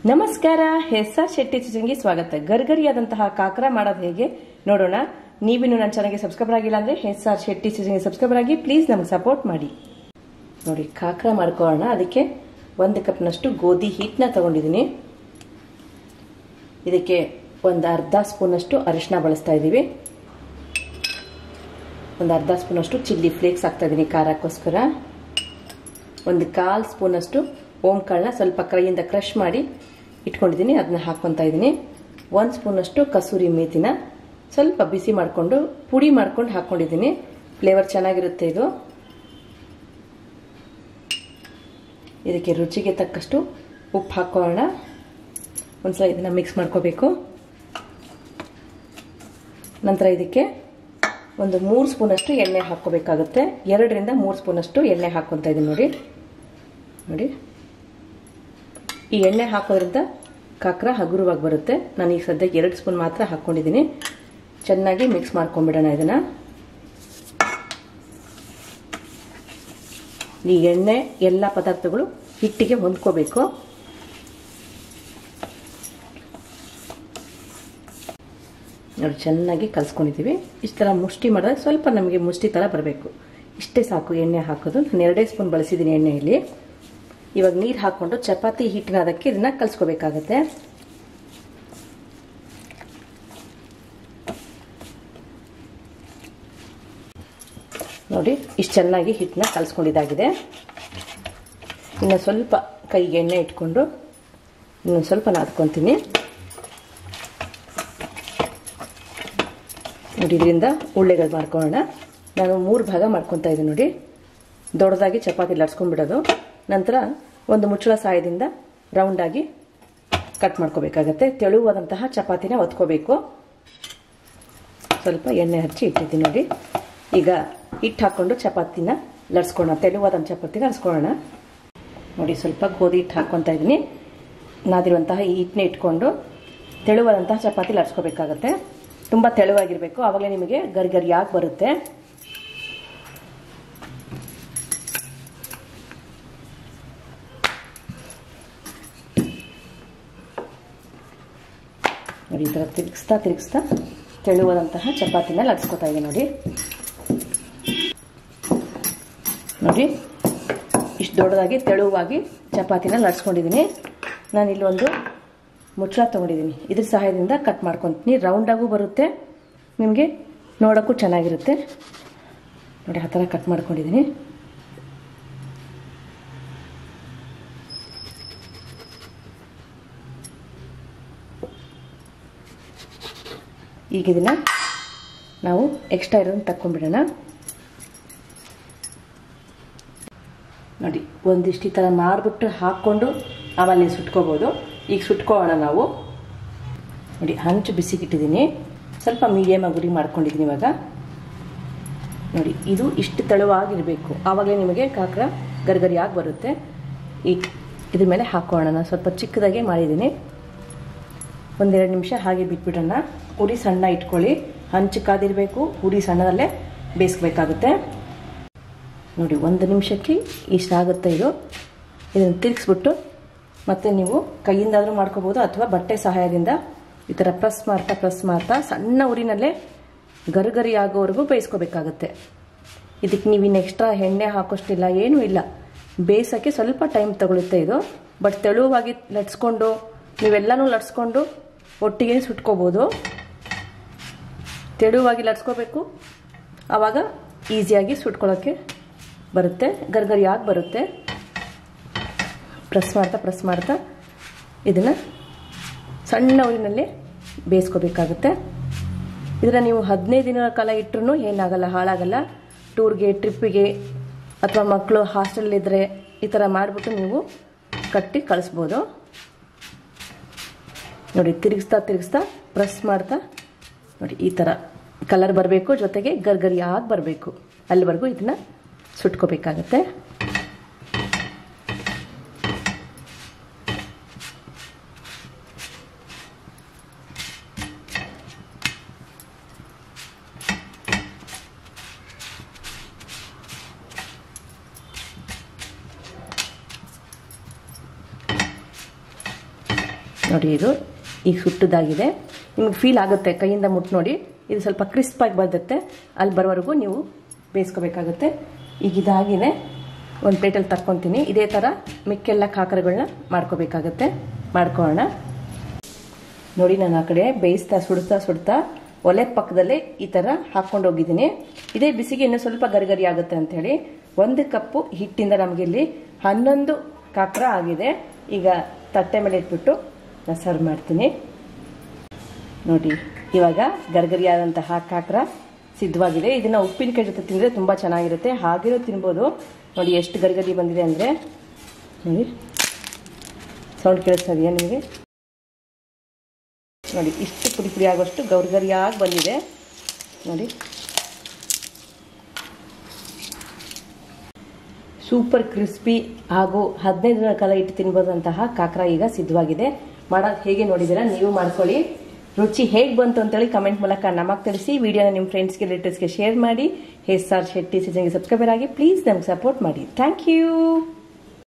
ನಮಸ್ಕಾರ, ಎಸ್.ಆರ್. ಶೆಟ್ಟಿ ಕಿಚನ್ಗೆ ಸ್ವಾಗತ. ಗರ್ಗರಿಯಾದಂತಹ ಕಾಕರ ಮಾಡೋದು ಹೇಗೆ ನೋಡೋಣ. ನೀವಿನ್ನು ನನ್ನ ಚಾನಲ್ಗೆ ಸಬ್ಸ್ಕ್ರೈಬರ್ ಆಗಿಲ್ಲ ಅಂದ್ರೆ ಎಸ್.ಆರ್. ಶೆಟ್ಟಿ ಕಿಚನ್ಗೆ ಸಬ್ಸ್ಕ್ರೈಬರ್ ಆಗಿ ಪ್ಲೀಸ್ ನಮಗೆ ಸಪೋರ್ಟ್ ಮಾಡಿ. ನೋಡಿ, ಕಾಕರ ಮಾಡ್ಕೊಳ್ಳೋಣ. ಅದಕ್ಕೆ 1 ಕಪ್ನಷ್ಟು ಗೋಧಿ ಹಿಟ್ಟನ್ನ ತಗೊಂಡಿದ್ದೀನಿ. ಇದಕ್ಕೆ ಒಂದು ಅರ್ಧ ಸ್ಪೂನಷ್ಟು ಅರಿಶಿನ ಬಳಸ್ತಾ ಇದ್ದೀವಿ. ಒಂದು ಅರ್ಧ ಸ್ಪೂನಷ್ಟು ಚಿಲ್ಲಿ ಫ್ಲೇಕ್ಸ್ ಹಾಕ್ತಾ ಇದ್ದೀನಿ ಖಾರಕ್ಕೋಸ್ಕರ. ಒಂದು 1/4 ಸ್ಪೂನಷ್ಟು ಓಂ ಕಾಳನ್ನ ಸ್ವಲ್ಪ ಕೈಯಿಂದ ಕ್ರಷ್ ಮಾಡಿ ಇಟ್ಕೊಂಡಿದ್ದೀನಿ, ಅದನ್ನ ಹಾಕ್ಕೊತಾ ಇದ್ದೀನಿ. 1 ಸ್ಪೂನಷ್ಟು ಕಸೂರಿ ಮೇಥಿನ ಸ್ವಲ್ಪ ಬಿಸಿ ಮಾಡಿಕೊಂಡು ಪುಡಿ ಮಾಡ್ಕೊಂಡು ಹಾಕ್ಕೊಂಡಿದ್ದೀನಿ. ಫ್ಲೇವರ್ ಚೆನ್ನಾಗಿರುತ್ತೆ ಇದು. ಇದಕ್ಕೆ ರುಚಿಗೆ ತಕ್ಕಷ್ಟು ಉಪ್ಪು ಹಾಕೋಣ. ಒಂದ್ಸಲ ಇದನ್ನ ಮಿಕ್ಸ್ ಮಾಡ್ಕೋಬೇಕು. ನಂತರ ಇದಕ್ಕೆ ಒಂದು 3 ಸ್ಪೂನಷ್ಟು ಎಣ್ಣೆ ಹಾಕ್ಕೋಬೇಕಾಗುತ್ತೆ. 2 ರಿಂದ 3 ಸ್ಪೂನಷ್ಟು ಎಣ್ಣೆ ಹಾಕ್ಕೊತಾ ಇದ್ದೀನಿ. ನೋಡಿ, ಈ ಎಣ್ಣೆ ಹಾಕೋದ್ರಿಂದ ಕಾಕರ ಹಗುರವಾಗಿ ಬರುತ್ತೆ. ನಾನು ಈಗ ಸದ್ಯಕ್ಕೆ 2 ಸ್ಪೂನ್ ಮಾತ್ರ ಹಾಕ್ಕೊಂಡಿದ್ದೀನಿ. ಚೆನ್ನಾಗಿ ಮಿಕ್ಸ್ ಮಾಡ್ಕೊಂಡ್ಬಿಡೋಣ ಇದನ್ನ. ಈ ಎಣ್ಣೆ ಎಲ್ಲ ಪದಾರ್ಥಗಳು ಹಿಟ್ಟಿಗೆ ಹೊಂದ್ಕೋಬೇಕು. ನೋಡಿ, ಚೆನ್ನಾಗಿ ಕಲ್ಸ್ಕೊಂಡಿದ್ದೀವಿ. ಇಷ್ಟು ಥರ ಮುಷ್ಟಿ ಮಾಡಿದ್ರೆ ಸ್ವಲ್ಪ ನಮಗೆ ಮುಷ್ಟಿ ಥರ ಬರಬೇಕು. ಇಷ್ಟೇ ಸಾಕು ಎಣ್ಣೆ ಹಾಕೋದು. ನಾನು 2 ಸ್ಪೂನ್ ಬಳಸಿದ್ದೀನಿ ಎಣ್ಣೆಯಲ್ಲಿ. ಇವಾಗ ನೀರು ಹಾಕ್ಕೊಂಡು ಚಪಾತಿ ಹಿಟ್ಟಿನ ಅದಕ್ಕೆ ಇದನ್ನ ಕಲ್ಸ್ಕೋಬೇಕಾಗತ್ತೆ. ನೋಡಿ, ಇಷ್ಟು ಚೆನ್ನಾಗಿ ಹಿಟ್ಟನ್ನ ಕಲ್ಸ್ಕೊಂಡಿದ್ದಾಗಿದೆ. ಇನ್ನು ಸ್ವಲ್ಪ ಕೈಗೆ ಎಣ್ಣೆ ಇಟ್ಕೊಂಡು ಇನ್ನೊಂದು ಸ್ವಲ್ಪ ನಾದ್ಕೊತೀನಿ. ನೋಡಿ, ಇದರಿಂದ ಉಳ್ಳೆಗಳು ಮಾಡ್ಕೊಳ್ಳೋಣ. ನಾನು 3 ಭಾಗ ಮಾಡ್ಕೊತಾ ಇದ್ದೀನಿ. ನೋಡಿ, ದೊಡ್ಡದಾಗಿ ಚಪಾತಿ ಲಟ್ಸ್ಕೊಂಡ್ಬಿಡೋದು. ನಂತರ ಒಂದು ಮುಚ್ಚಳ ಸಹಾಯದಿಂದ ರೌಂಡ್ ಆಗಿ ಕಟ್ ಮಾಡ್ಕೋಬೇಕಾಗತ್ತೆ. ತೆಳುವಾದಂತಹ ಚಪಾತಿನ ಒತ್ಕೋಬೇಕು. ಸ್ವಲ್ಪ ಎಣ್ಣೆ ಹಚ್ಚಿ ಇಟ್ಟಿದ್ದೀನಿ. ನೋಡಿ, ಈಗ ಹಿಟ್ಟು ಹಾಕ್ಕೊಂಡು ಚಪಾತಿನ ಲಟ್ಸ್ಕೊಳ್ಳೋಣ. ತೆಳುವಾದಂಥ ಚಪಾತಿನ ಲಟ್ಸ್ಕೊಳ್ಳೋಣ. ನೋಡಿ, ಸ್ವಲ್ಪ ಗೋಧಿ ಹಿಟ್ಟು ಹಾಕ್ಕೊತಾ ಇದ್ದೀನಿ. ನಾದಿರುವಂತಹ ಈ ಹಿಟ್ಟನ್ನ ಇಟ್ಕೊಂಡು ತೆಳುವಾದಂತಹ ಚಪಾತಿ ಲಟ್ಸ್ಕೋಬೇಕಾಗತ್ತೆ. ತುಂಬ ತೆಳುವಾಗಿರಬೇಕು, ಆವಾಗಲೇ ನಿಮಗೆ ಗರಿಗರಿಯಾಗಿ ಬರುತ್ತೆ. ನೋಡಿ, ಈ ಥರ ತಿರುಗಿಸ್ತಾ ತೆಳುವಾದಂತಹ ಚಪಾತಿನ ಲಟ್ಸ್ಕೊತಾ ಇದ್ದೀನಿ. ನೋಡಿ, ಇಷ್ಟು ದೊಡ್ಡದಾಗಿ ತೆಳುವಾಗಿ ಚಪಾತಿನ ಲಟ್ಸ್ಕೊಂಡಿದ್ದೀನಿ. ನಾನು ಇಲ್ಲೊಂದು ಮುಚ್ಚಳ ತೊಗೊಂಡಿದ್ದೀನಿ. ಇದ್ರ ಸಹಾಯದಿಂದ ಕಟ್ ಮಾಡ್ಕೊತೀನಿ. ರೌಂಡಾಗೂ ಬರುತ್ತೆ, ನಿಮಗೆ ನೋಡೋಕ್ಕೂ ಚೆನ್ನಾಗಿರುತ್ತೆ. ನೋಡಿ, ಆ ಥರ ಕಟ್ ಮಾಡ್ಕೊಂಡಿದ್ದೀನಿ. ಈಗ ಇದನ್ನ ನಾವು ಎಕ್ಸ್ಟ್ರಾ ಇರೋದನ್ನ ತಕ್ಕೊಂಡ್ಬಿಡೋಣ. ನೋಡಿ, ಒಂದಿಷ್ಟು ಈ ಥರ ಮಾಡಿಬಿಟ್ಟು ಹಾಕ್ಕೊಂಡು ಆಮೇಲೆ ನೀವು ಸುಟ್ಕೋಬೋದು. ಈಗ ಸುಟ್ಕೊಳ್ಳೋಣ ನಾವು. ನೋಡಿ, ಹಂಚು ಬಿಸಿಗಿಟ್ಟಿದ್ದೀನಿ. ಸ್ವಲ್ಪ ಮೀಡಿಯಮ್ ಆಗಿ ಗುರಿ ಮಾಡ್ಕೊಂಡಿದ್ದೀನಿ. ಇವಾಗ ನೋಡಿ, ಇದು ಇಷ್ಟು ತೆಳುವಾಗಿರಬೇಕು, ಆವಾಗಲೇ ನಿಮಗೆ ಕಾಕರ ಗರಿಗರಿಯಾಗಿ ಬರುತ್ತೆ. ಈಗ ಇದ್ರ ಮೇಲೆ ಹಾಕೋಣ. ನಾನು ಸ್ವಲ್ಪ ಚಿಕ್ಕದಾಗೆ ಮಾಡಿದ್ದೀನಿ. 1-2 ನಿಮಿಷ ಹಾಗೆ ಬಿಟ್ಬಿಡೋಣ. ಉರಿ ಸಣ್ಣ ಇಟ್ಕೊಳ್ಳಿ. ಹಂಚು ಕಾದಿರಬೇಕು, ಉರಿ ಸಣ್ಣದಲ್ಲೇ ಬೇಯಿಸ್ಬೇಕಾಗುತ್ತೆ. ನೋಡಿ, 1 ನಿಮಿಷಕ್ಕೆ ಇಷ್ಟಾಗುತ್ತೆ ಇದು. ಇದನ್ನು ತಿರುಗಿಸ್ಬಿಟ್ಟು ಮತ್ತೆ ನೀವು ಕೈಯಿಂದಾದರೂ ಮಾಡ್ಕೋಬೋದು ಅಥವಾ ಬಟ್ಟೆ ಸಹಾಯದಿಂದ ಈ ಥರ ಪ್ರೆಸ್ ಮಾಡ್ತಾ ಸಣ್ಣ ಉರಿನಲ್ಲೇ ಗರಿಗರಿ ಆಗೋವರೆಗೂ ಬೇಯಿಸ್ಕೋಬೇಕಾಗತ್ತೆ. ಇದಕ್ಕೆ ನೀವು ಇನ್ನು ಎಕ್ಸ್ಟ್ರಾ ಎಣ್ಣೆ ಹಾಕೋಷ್ಟಿಲ್ಲ, ಏನೂ ಇಲ್ಲ. ಬೇಯಿಸೋಕ್ಕೆ ಸ್ವಲ್ಪ ಟೈಮ್ ತಗೊಳುತ್ತೆ ಇದು. ಬಟ್ ತೆಳುವಾಗಿ ಲಟ್ಸ್ಕೊಂಡು ನೀವೆಲ್ಲನೂ ಲಟ್ಸ್ಕೊಂಡು ಒಟ್ಟಿಗೆ ಸುಟ್ಕೋಬೋದು. ತೆಳುವಾಗಿ ಲಟ್ಸ್ಕೋಬೇಕು, ಆವಾಗ ಈಸಿಯಾಗಿ ಸುಟ್ಕೊಳ್ಳೋಕ್ಕೆ ಬರುತ್ತೆ, ಗರಿಗರಿಯಾಗಿ ಬರುತ್ತೆ. ಪ್ರೆಸ್ ಮಾಡ್ತಾ ಇದನ್ನು ಸಣ್ಣ ಉರಿನಲ್ಲೇ ಬೇಯಿಸ್ಕೋಬೇಕಾಗುತ್ತೆ. ಇದನ್ನು ನೀವು 15 ದಿನಗಳ ಕಾಲ ಇಟ್ಟರೂ ಏನಾಗಲ್ಲ, ಹಾಳಾಗಲ್ಲ. ಟೂರ್ಗೆ, ಟ್ರಿಪ್ಪಿಗೆ ಅಥವಾ ಮಕ್ಕಳು ಹಾಸ್ಟೆಲಲ್ಲಿದ್ದರೆ ಈ ಥರ ಮಾಡಿಬಿಟ್ಟು ನೀವು ಕಟ್ಟಿ ಕಳಿಸ್ಬೋದು. ನೋಡಿ, ತಿರುಗಿಸ್ತಾ ಪ್ರೆಸ್ ಮಾಡ್ತಾ ನೋಡಿ, ಈ ಥರ ಕಲರ್ ಬರಬೇಕು, ಜೊತೆಗೆ ಗರಿಗರಿಯಾಗಿ ಬರಬೇಕು. ಅಲ್ಲಿವರೆಗೂ ಇದನ್ನ ಸುಟ್ಕೋಬೇಕಾಗತ್ತೆ. ನೋಡಿ ಇದು ಈಗ ಸುಟ್ಟದಾಗಿದೆ. ನಿಮ್ಗೆ ಫೀಲ್ ಆಗುತ್ತೆ ಕೈಯಿಂದ ಮುಟ್ಟು ನೋಡಿ, ಇದು ಸ್ವಲ್ಪ ಕ್ರಿಸ್ಪಾಗಿ ಬರುತ್ತೆ. ಅಲ್ಲಿ ಬರೋವರೆಗೂ ನೀವು ಬೇಯಿಸ್ಕೋಬೇಕಾಗುತ್ತೆ. ಈಗ ಇದಾಗಿದೆ, ಒಂದು ಪ್ಲೇಟಲ್ಲಿ ತಕ್ಕೊತೀನಿ. ಇದೇ ಥರ ಮಿಕ್ಕೆಲ್ಲ ಕಾಕರಗಳನ್ನ ಮಾಡ್ಕೊಳ್ಳೋಣ. ನೋಡಿ ನಾನು ಆ ಕಡೆ ಬೇಯಿಸ್ತಾ ಸುಡ್ತಾ ಒಲೆ ಪಕ್ಕದಲ್ಲೇ ಈ ಥರ ಹಾಕ್ಕೊಂಡು ಹೋಗಿದ್ದೀನಿ. ಇದೇ ಬಿಸಿಗೆ ಇನ್ನೂ ಸ್ವಲ್ಪ ಗರಿಗರಿ ಆಗುತ್ತೆ ಅಂಥೇಳಿ 1 ಕಪ್ಪು ಹಿಟ್ಟಿಂದ ನಮಗೆ ಇಲ್ಲಿ 11 ಕಾಕರ ಆಗಿದೆ. ಈಗ ತಟ್ಟೆ ಮೇಲೆ ಇಟ್ಬಿಟ್ಟು ನಾನು ಸರ್ವ್ ಮಾಡ್ತೀನಿ. ನೋಡಿ ಇವಾಗ ಗರಿಗರಿಯಾದಂತಹ ಕಾಕರ ಸಿದ್ಧವಾಗಿದೆ. ಇದನ್ನು ಉಪ್ಪಿನಕಾಯಿ ಜೊತೆ ತಿಂದರೆ ತುಂಬ ಚೆನ್ನಾಗಿರುತ್ತೆ. ಹಾಗೇನೂ ತಿನ್ಬೋದು. ನೋಡಿ ಎಷ್ಟು ಗರಿಗರಿ ಬಂದಿದೆ ಅಂದರೆ, ನೋಡಿ ಸೌಂಡ್ ಕೇಳಿಸ್ತಾ ಇದೆಯಾ ನಿಮಗೆ? ನೋಡಿ ಇಷ್ಟು ಪುಡಿ ಆಗೋಷ್ಟು ಗರಿಗರಿಯಾಗಿ ಬಂದಿದೆ ನೋಡಿ. ಸೂಪರ್ ಕ್ರಿಸ್ಪಿ ಹಾಗೂ 15 ದಿನಗಳ ಕಾಲ ಇಟ್ಟು ತಿನ್ಬೋದಂತಹ ಕಾಕರ ಈಗ ಸಿದ್ಧವಾಗಿದೆ. ಮಾಡೋದು ಹೇಗೆ ನೋಡಿದ್ದೀರಾ, ನೀವು ಮಾಡ್ಕೊಳ್ಳಿ. ರುಚಿ ಹೇಗೆ ಬಂತು ಅಂತೇಳಿ ಕಮೆಂಟ್ ಮೂಲಕ ನಮಗೆ ತಿಳಿಸಿ. ವಿಡಿಯೋನ ನಿಮ್ಮ ಫ್ರೆಂಡ್ಸ್ಗೆ ರಿಲೇಟಿವ್ಸ್ಗೆ ಶೇರ್ ಮಾಡಿ. SR ಶೆಟ್ಟಿ ಸೀಸನ್ಗೆ ಸಬ್ಸ್ಕ್ರೈಬರ್ ಆಗಿ ಪ್ಲೀಸ್ ನಮ್ಗೆ ಸಪೋರ್ಟ್ ಮಾಡಿ. Thank you.